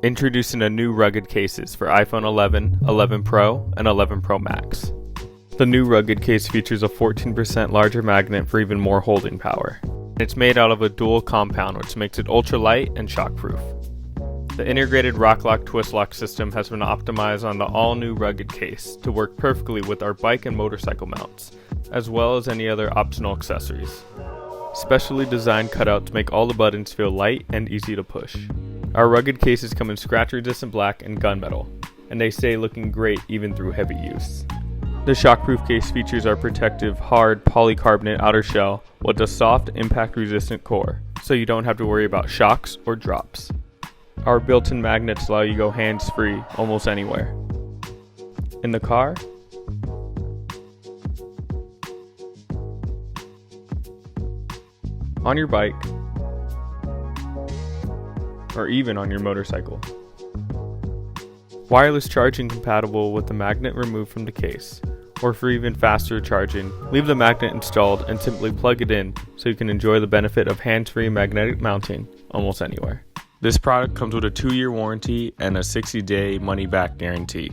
Introducing a new rugged cases for iPhone 11, 11 Pro, and 11 Pro Max. The new rugged case features a 14% larger magnet for even more holding power. It's made out of a dual compound, which makes it ultra light and shockproof. The integrated RokLock twist lock system has been optimized on the all-new rugged case to work perfectly with our bike and motorcycle mounts, as well as any other optional accessories. Specially designed cutouts make all the buttons feel light and easy to push. Our rugged cases come in scratch-resistant black and gunmetal, and they stay looking great even through heavy use. The Shockproof case features our protective, hard polycarbonate outer shell with a soft, impact-resistant core, so you don't have to worry about shocks or drops. Our built-in magnets allow you to go hands-free almost anywhere. In the car, on your bike, or even on your motorcycle. Wireless charging compatible with the magnet removed from the case, or for even faster charging, leave the magnet installed and simply plug it in so you can enjoy the benefit of hands-free magnetic mounting almost anywhere. This product comes with a 2-year warranty and a 60-day money-back guarantee.